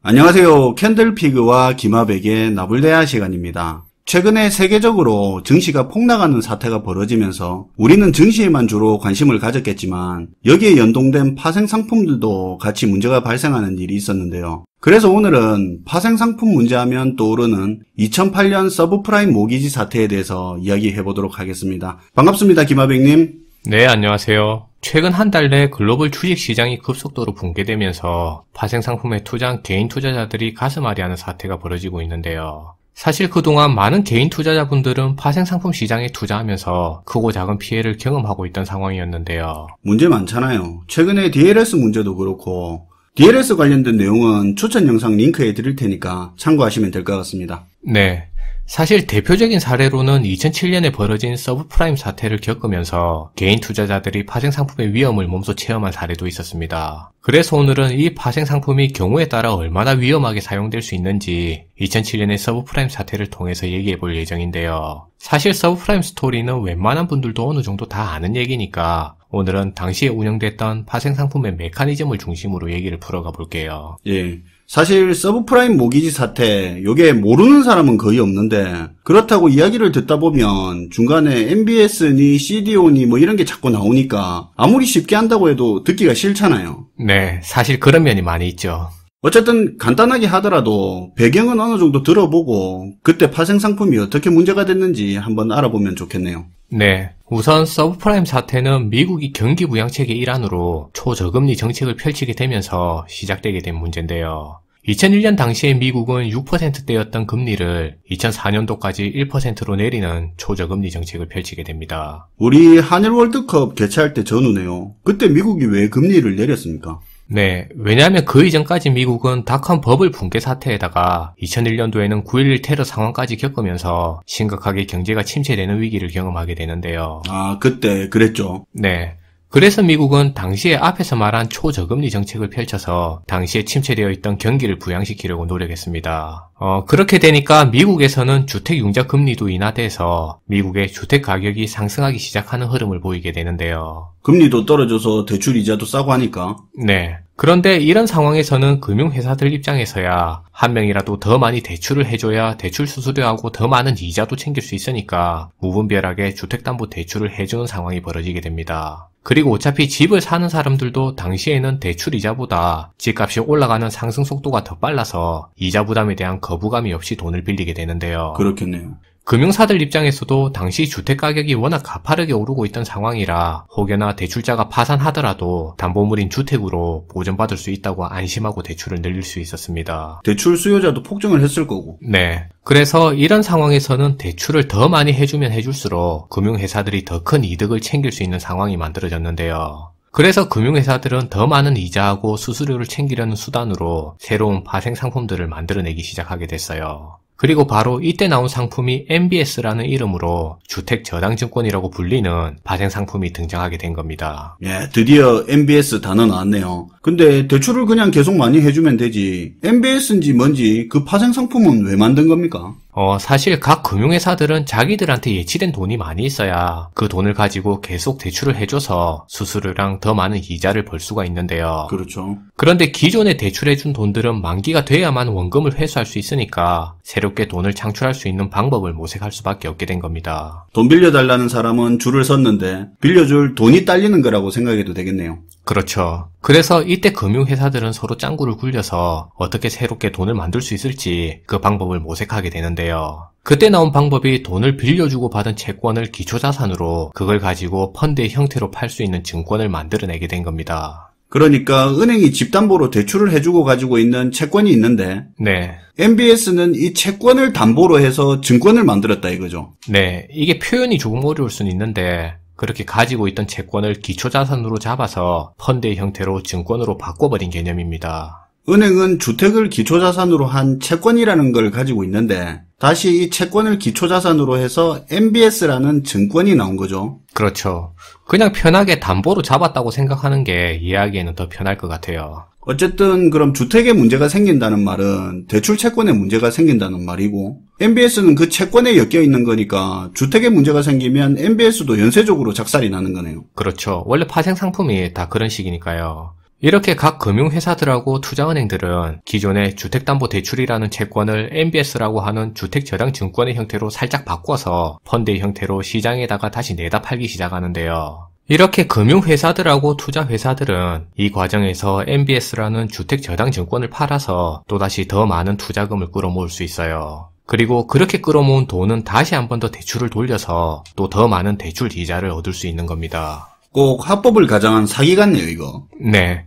안녕하세요. 캔들피그와 기마백의 나불대화 시간입니다. 최근에 세계적으로 증시가 폭락하는 사태가 벌어지면서 우리는 증시에만 주로 관심을 가졌겠지만 여기에 연동된 파생상품들도 같이 문제가 발생하는 일이 있었는데요. 그래서 오늘은 파생상품 문제하면 떠오르는 2008년 서브프라임 모기지 사태에 대해서 이야기해보도록 하겠습니다. 반갑습니다. 기마백님. 네, 안녕하세요. 최근 한 달 내 글로벌 주식시장이 급속도로 붕괴되면서 파생상품에 투자한 개인 투자자들이 가슴앓이하는 사태가 벌어지고 있는데요. 사실 그동안 많은 개인 투자자분들은 파생상품 시장에 투자하면서 크고 작은 피해를 경험하고 있던 상황이었는데요. 문제 많잖아요. 최근에 DLS 문제도 그렇고 DLS 관련된 내용은 추천 영상 링크해 드릴 테니까 참고하시면 될 것 같습니다. 네. 사실 대표적인 사례로는 2007년에 벌어진 서브프라임 사태를 겪으면서 개인 투자자들이 파생상품의 위험을 몸소 체험한 사례도 있었습니다. 그래서 오늘은 이 파생상품이 경우에 따라 얼마나 위험하게 사용될 수 있는지 2007년의 서브프라임 사태를 통해서 얘기해볼 예정인데요. 사실 서브프라임 스토리는 웬만한 분들도 어느 정도 다 아는 얘기니까 오늘은 당시에 운영됐던 파생상품의 메커니즘을 중심으로 얘기를 풀어가 볼게요. 예. 사실 서브프라임 모기지 사태, 요게 모르는 사람은 거의 없는데 그렇다고 이야기를 듣다 보면 중간에 MBS니 CDO니 뭐 이런 게 자꾸 나오니까 아무리 쉽게 한다고 해도 듣기가 싫잖아요. 네, 사실 그런 면이 많이 있죠. 어쨌든 간단하게 하더라도 배경은 어느 정도 들어보고 그때 파생상품이 어떻게 문제가 됐는지 한번 알아보면 좋겠네요. 네, 우선 서브프라임 사태는 미국이 경기부양책의 일환으로 초저금리 정책을 펼치게 되면서 시작되게 된 문제인데요. 2001년 당시에 미국은 6%대였던 금리를 2004년도까지 1%로 내리는 초저금리 정책을 펼치게 됩니다. 우리 한일 월드컵 개최할 때 전후네요. 그때 미국이 왜 금리를 내렸습니까? 네, 왜냐하면 그 이전까지 미국은 닷컴 버블 붕괴 사태에다가 2001년도에는 9.11 테러 상황까지 겪으면서 심각하게 경제가 침체되는 위기를 경험하게 되는데요. 아, 그때 그랬죠. 네. 그래서 미국은 당시에 앞에서 말한 초저금리 정책을 펼쳐서 당시에 침체되어 있던 경기를 부양시키려고 노력했습니다. 그렇게 되니까 미국에서는 주택융자 금리도 인하돼서 미국의 주택 가격이 상승하기 시작하는 흐름을 보이게 되는데요. 금리도 떨어져서 대출 이자도 싸고 하니까. 네. 그런데 이런 상황에서는 금융회사들 입장에서야 한 명이라도 더 많이 대출을 해줘야 대출 수수료하고 더 많은 이자도 챙길 수 있으니까 무분별하게 주택담보대출을 해주는 상황이 벌어지게 됩니다. 그리고 어차피 집을 사는 사람들도 당시에는 대출 이자보다 집값이 올라가는 상승 속도가 더 빨라서 이자 부담에 대한 거부감이 없이 돈을 빌리게 되는데요. 그렇겠네요. 금융사들 입장에서도 당시 주택가격이 워낙 가파르게 오르고 있던 상황이라 혹여나 대출자가 파산하더라도 담보물인 주택으로 보전받을 수 있다고 안심하고 대출을 늘릴 수 있었습니다. 대출 수요자도 폭증을 했을 거고. 네. 그래서 이런 상황에서는 대출을 더 많이 해주면 해줄수록 금융회사들이 더 큰 이득을 챙길 수 있는 상황이 만들어졌는데요. 그래서 금융회사들은 더 많은 이자하고 수수료를 챙기려는 수단으로 새로운 파생상품들을 만들어내기 시작하게 됐어요. 그리고 바로 이때 나온 상품이 MBS라는 이름으로 주택저당증권이라고 불리는 파생상품이 등장하게 된 겁니다. 예, 드디어 MBS 단어 나왔네요. 근데 대출을 그냥 계속 많이 해주면 되지 MBS인지 뭔지 그 파생상품은 왜 만든 겁니까? 사실 각 금융회사들은 자기들한테 예치된 돈이 많이 있어야 그 돈을 가지고 계속 대출을 해줘서 수수료랑 더 많은 이자를 벌 수가 있는데요. 그렇죠. 그런데 기존에 대출해준 돈들은 만기가 돼야만 원금을 회수할 수 있으니까 새롭게 돈을 창출할 수 있는 방법을 모색할 수밖에 없게 된 겁니다. 돈 빌려달라는 사람은 줄을 섰는데 빌려줄 돈이 딸리는 거라고 생각해도 되겠네요. 그렇죠. 그래서 이때 금융회사들은 서로 짱구를 굴려서 어떻게 새롭게 돈을 만들 수 있을지 그 방법을 모색하게 되는데요. 그때 나온 방법이 돈을 빌려주고 받은 채권을 기초자산으로 그걸 가지고 펀드의 형태로 팔 수 있는 증권을 만들어내게 된 겁니다. 그러니까 은행이 집담보로 대출을 해주고 가지고 있는 채권이 있는데 네. MBS는 이 채권을 담보로 해서 증권을 만들었다 이거죠. 네. 이게 표현이 조금 어려울 수는 있는데 그렇게 가지고 있던 채권을 기초자산으로 잡아서 펀드의 형태로 증권으로 바꿔버린 개념입니다. 은행은 주택을 기초자산으로 한 채권이라는 걸 가지고 있는데 다시 이 채권을 기초자산으로 해서 MBS라는 증권이 나온 거죠. 그렇죠. 그냥 편하게 담보로 잡았다고 생각하는 게 이해하기에는 더 편할 것 같아요. 어쨌든 그럼 주택에 문제가 생긴다는 말은 대출 채권에 문제가 생긴다는 말이고 MBS는 그 채권에 엮여 있는 거니까 주택에 문제가 생기면 MBS도 연쇄적으로 작살이 나는 거네요. 그렇죠. 원래 파생 상품이 다 그런 식이니까요. 이렇게 각 금융회사들하고 투자은행들은 기존의 주택담보대출이라는 채권을 MBS라고 하는 주택저당증권의 형태로 살짝 바꿔서 펀드의 형태로 시장에다가 다시 내다 팔기 시작하는데요. 이렇게 금융회사들하고 투자회사들은 이 과정에서 MBS라는 주택저당증권을 팔아서 또다시 더 많은 투자금을 끌어모을 수 있어요. 그리고 그렇게 끌어모은 돈은 다시 한 번 더 대출을 돌려서 또 더 많은 대출 이자를 얻을 수 있는 겁니다. 꼭 합법을 가장한 사기 같네요, 이거. 네.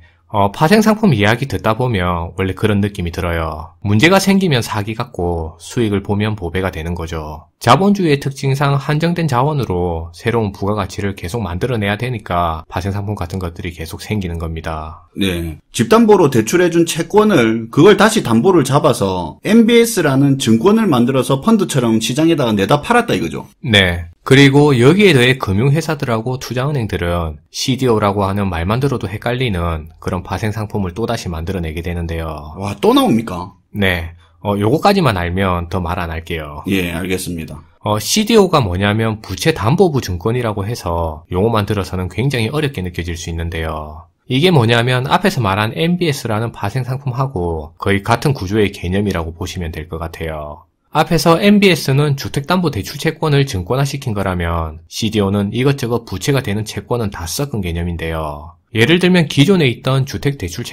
파생상품 이야기 듣다 보면 원래 그런 느낌이 들어요. 문제가 생기면 사기 같고 수익을 보면 보배가 되는 거죠. 자본주의의 특징상 한정된 자원으로 새로운 부가가치를 계속 만들어내야 되니까 파생상품 같은 것들이 계속 생기는 겁니다. 네. 집담보로 대출해준 채권을 그걸 다시 담보를 잡아서 MBS라는 증권을 만들어서 펀드처럼 시장에다가 내다 팔았다 이거죠. 네. 그리고 여기에 더해 금융회사들하고 투자은행들은 CDO라고 하는 말만 들어도 헷갈리는 그런 파생상품을 또다시 만들어내게 되는데요. 와, 또 나옵니까? 네. 요거까지만 알면 더 말 안 할게요. 예, 알겠습니다. CDO가 뭐냐면 부채담보부 증권이라고 해서 용어만 들어서는 굉장히 어렵게 느껴질 수 있는데요. 이게 뭐냐면 앞에서 말한 MBS라는 파생상품하고 거의 같은 구조의 개념이라고 보시면 될 것 같아요. 앞에서 MBS는 주택담보대출채권을 증권화시킨 거라면 CDO는 이것저것 부채가 되는 채권은 다 섞은 개념인데요. 예를 들면 기존에 있던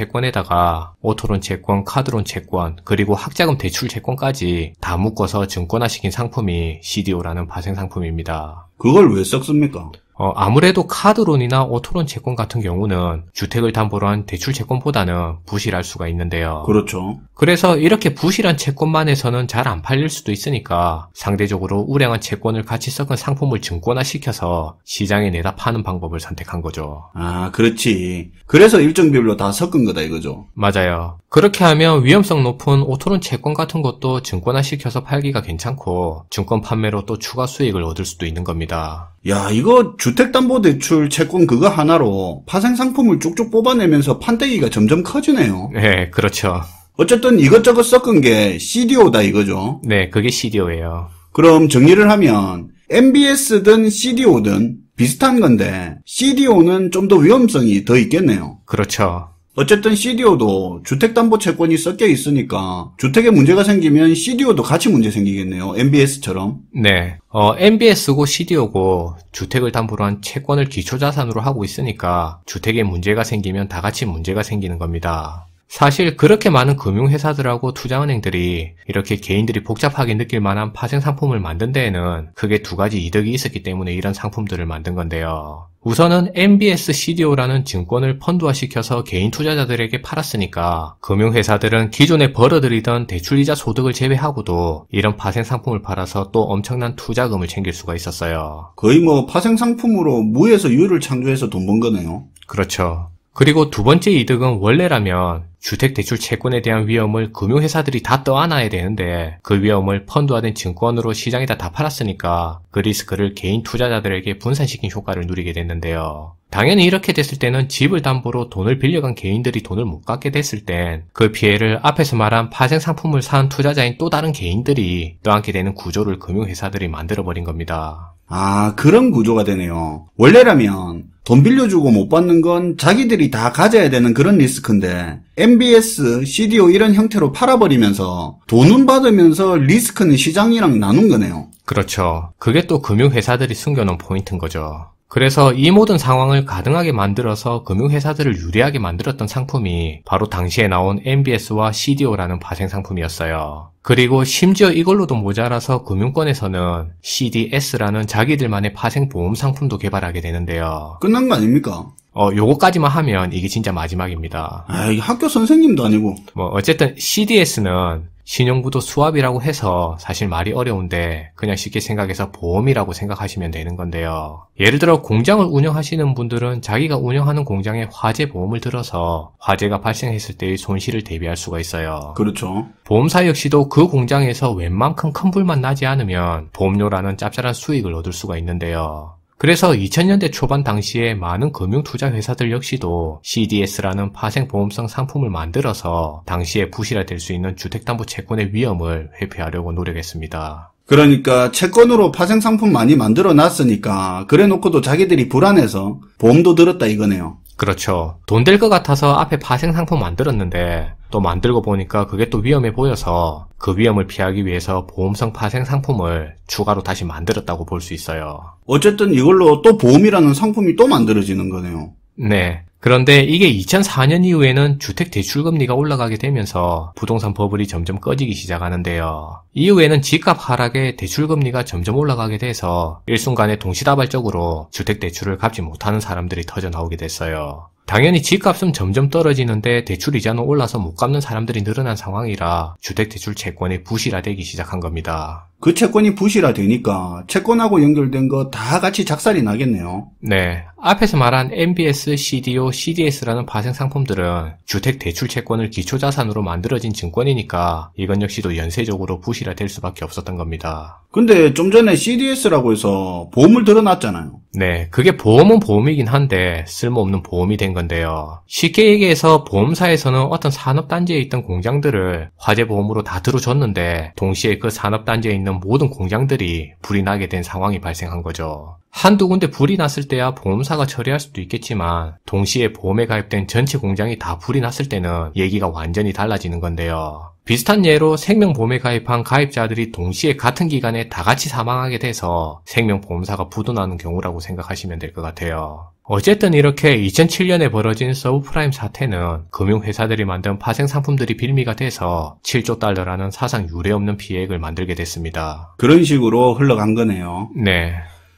주택대출채권에다가 오토론 채권, 카드론 채권, 그리고 학자금 대출채권까지 다 묶어서 증권화시킨 상품이 CDO라는 파생상품입니다. 그걸 왜 섞습니까? 아무래도 카드론이나 오토론 채권 같은 경우는 주택을 담보로 한 대출 채권보다는 부실할 수가 있는데요. 그렇죠. 그래서 이렇게 부실한 채권만 해서는 잘 안 팔릴 수도 있으니까 상대적으로 우량한 채권을 같이 섞은 상품을 증권화시켜서 시장에 내다 파는 방법을 선택한 거죠. 아, 그렇지. 그래서 일정 비율로 다 섞은 거다 이거죠. 맞아요. 그렇게 하면 위험성 높은 오토론 채권 같은 것도 증권화시켜서 팔기가 괜찮고 증권 판매로 또 추가 수익을 얻을 수도 있는 겁니다. 야, 이거 주택담보대출 채권 그거 하나로 파생상품을 쭉쭉 뽑아내면서 판때기가 점점 커지네요. 네, 그렇죠. 어쨌든 이것저것 섞은 게 CDO다 이거죠. 네, 그게 CDO예요. 그럼 정리를 하면 MBS든 CDO든 비슷한 건데 CDO는 좀 더 위험성이 더 있겠네요. 그렇죠. 어쨌든 CDO도 주택담보채권이 섞여 있으니까 주택에 문제가 생기면 CDO도 같이 문제 생기겠네요. MBS처럼. 네. MBS고 CDO고 주택을 담보로 한 채권을 기초자산으로 하고 있으니까 주택에 문제가 생기면 다 같이 문제가 생기는 겁니다. 사실 그렇게 많은 금융회사들하고 투자은행들이 이렇게 개인들이 복잡하게 느낄 만한 파생상품을 만든 데에는 크게 두 가지 이득이 있었기 때문에 이런 상품들을 만든 건데요. 우선은 MBS CDO라는 증권을 펀드화시켜서 개인 투자자들에게 팔았으니까 금융회사들은 기존에 벌어들이던 대출이자 소득을 제외하고도 이런 파생상품을 팔아서 또 엄청난 투자금을 챙길 수가 있었어요. 거의 뭐 파생상품으로 무에서 유를 창조해서 돈 번 거네요. 그렇죠. 그리고 두 번째 이득은 원래라면 주택대출 채권에 대한 위험을 금융회사들이 다 떠안아야 되는데 그 위험을 펀드화된 증권으로 시장에다 다 팔았으니까 그 리스크를 개인 투자자들에게 분산시킨 효과를 누리게 됐는데요. 당연히 이렇게 됐을 때는 집을 담보로 돈을 빌려간 개인들이 돈을 못 갚게 됐을 땐 그 피해를 앞에서 말한 파생상품을 산 투자자인 또 다른 개인들이 떠안게 되는 구조를 금융회사들이 만들어버린 겁니다. 아, 그런 구조가 되네요. 원래라면 돈 빌려주고 못 받는 건 자기들이 다 가져야 되는 그런 리스크인데 MBS, CDO 이런 형태로 팔아버리면서 돈은 받으면서 리스크는 시장이랑 나눈 거네요. 그렇죠. 그게 또 금융회사들이 숨겨놓은 포인트인 거죠. 그래서 이 모든 상황을 가능하게 만들어서 금융회사들을 유리하게 만들었던 상품이 바로 당시에 나온 MBS와 CDO라는 파생상품이었어요. 그리고 심지어 이걸로도 모자라서 금융권에서는 CDS라는 자기들만의 파생보험 상품도 개발하게 되는데요. 끝난 거 아닙니까? 요거까지만 하면 이게 진짜 마지막입니다. 아, 이게 학교 선생님도 아니고. 어쨌든 CDS는 신용부도 수합이라고 해서 사실 말이 어려운데 그냥 쉽게 생각해서 보험이라고 생각하시면 되는 건데요. 예를 들어 공장을 운영하시는 분들은 자기가 운영하는 공장에 화재 보험을 들어서 화재가 발생했을 때의 손실을 대비할 수가 있어요. 그렇죠. 보험사 역시도 그 공장에서 웬만큼 큰 불만 나지 않으면 보험료라는 짭짤한 수익을 얻을 수가 있는데요. 그래서 2000년대 초반 당시에 많은 금융투자회사들 역시도 CDS라는 파생보험성 상품을 만들어서 당시에 부실화될 수 있는 주택담보채권의 위험을 회피하려고 노력했습니다. 그러니까 채권으로 파생상품 많이 만들어 놨으니까 그래 놓고도 자기들이 불안해서 보험도 들었다 이거네요. 그렇죠. 돈 될 것 같아서 앞에 파생 상품 만들었는데 또 만들고 보니까 그게 또 위험해 보여서 그 위험을 피하기 위해서 보험성 파생 상품을 추가로 다시 만들었다고 볼 수 있어요. 어쨌든 이걸로 또 보험이라는 상품이 또 만들어지는 거네요. 네. 그런데 이게 2004년 이후에는 주택 대출금리가 올라가게 되면서 부동산 버블이 점점 꺼지기 시작하는데요. 이후에는 집값 하락에 대출금리가 점점 올라가게 돼서 일순간에 동시다발적으로 주택 대출을 갚지 못하는 사람들이 터져 나오게 됐어요. 당연히 집값은 점점 떨어지는데 대출 이자는 올라서 못 갚는 사람들이 늘어난 상황이라 주택대출 채권이 부실화되기 시작한 겁니다. 그 채권이 부실화되니까 채권하고 연결된 거 다 같이 작살이 나겠네요. 네. 앞에서 말한 MBS, CDO, CDS라는 파생 상품들은 주택대출 채권을 기초자산으로 만들어진 증권이니까 이건 역시도 연쇄적으로 부실화될 수밖에 없었던 겁니다. 근데 좀 전에 CDS라고 해서 보험을 들어놨잖아요. 네, 그게 보험은 보험이긴 한데 쓸모없는 보험이 된 건데요. 쉽게 얘기해서 보험사에서는 어떤 산업단지에 있던 공장들을 화재보험으로 다 들어줬는데 동시에 그 산업단지에 있는 모든 공장들이 불이 나게 된 상황이 발생한 거죠. 한두 군데 불이 났을 때야 보험사가 처리할 수도 있겠지만 동시에 보험에 가입된 전체 공장이 다 불이 났을 때는 얘기가 완전히 달라지는 건데요. 비슷한 예로 생명보험에 가입한 가입자들이 동시에 같은 기간에 다 같이 사망하게 돼서 생명보험사가 부도나는 경우라고 생각하시면 될 것 같아요. 어쨌든 이렇게 2007년에 벌어진 서브프라임 사태는 금융회사들이 만든 파생 상품들이 빌미가 돼서 7조 달러라는 사상 유례없는 피해액을 만들게 됐습니다. 그런 식으로 흘러간 거네요. 네.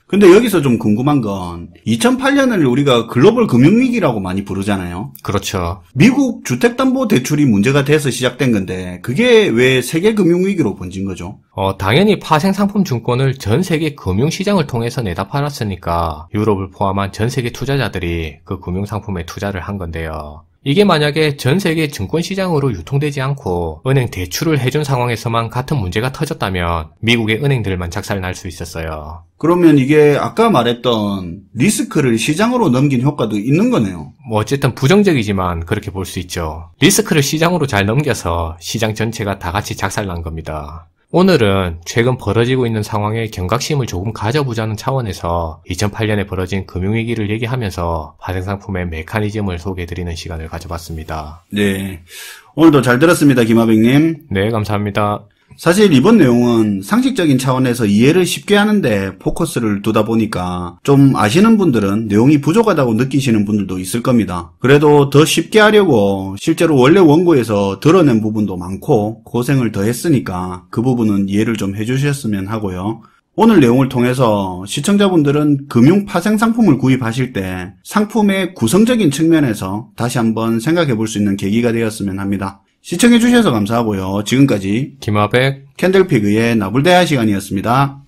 근데 여기서 좀 궁금한 건 2008년을 우리가 글로벌 금융위기라고 많이 부르잖아요. 그렇죠. 미국 주택담보대출이 문제가 돼서 시작된 건데 그게 왜 세계 금융위기로 번진 거죠? 당연히 파생상품 증권을 전 세계 금융시장을 통해서 내다 팔았으니까 유럽을 포함한 전 세계 투자자들이 그 금융상품에 투자를 한 건데요. 이게 만약에 전 세계 증권시장으로 유통되지 않고 은행 대출을 해준 상황에서만 같은 문제가 터졌다면 미국의 은행들만 작살날 수 있었어요. 그러면 이게 아까 말했던 리스크를 시장으로 넘긴 효과도 있는 거네요. 어쨌든 부정적이지만 그렇게 볼 수 있죠. 리스크를 시장으로 잘 넘겨서 시장 전체가 다 같이 작살난 겁니다. 오늘은 최근 벌어지고 있는 상황에 경각심을 조금 가져보자는 차원에서 2008년에 벌어진 금융위기를 얘기하면서 파생상품의 메커니즘을 소개해드리는 시간을 가져봤습니다. 네, 오늘도 잘 들었습니다, 김하백님. 네, 감사합니다. 사실 이번 내용은 상식적인 차원에서 이해를 쉽게 하는데 포커스를 두다 보니까 좀 아시는 분들은 내용이 부족하다고 느끼시는 분들도 있을 겁니다. 그래도 더 쉽게 하려고 실제로 원래 원고에서 드러낸 부분도 많고 고생을 더 했으니까 그 부분은 이해를 좀 해주셨으면 하고요. 오늘 내용을 통해서 시청자분들은 금융 파생 상품을 구입하실 때 상품의 구성적인 측면에서 다시 한번 생각해 볼 수 있는 계기가 되었으면 합니다. 시청해주셔서 감사하고요. 지금까지 김하백 캔들피그의 나불대화 시간이었습니다.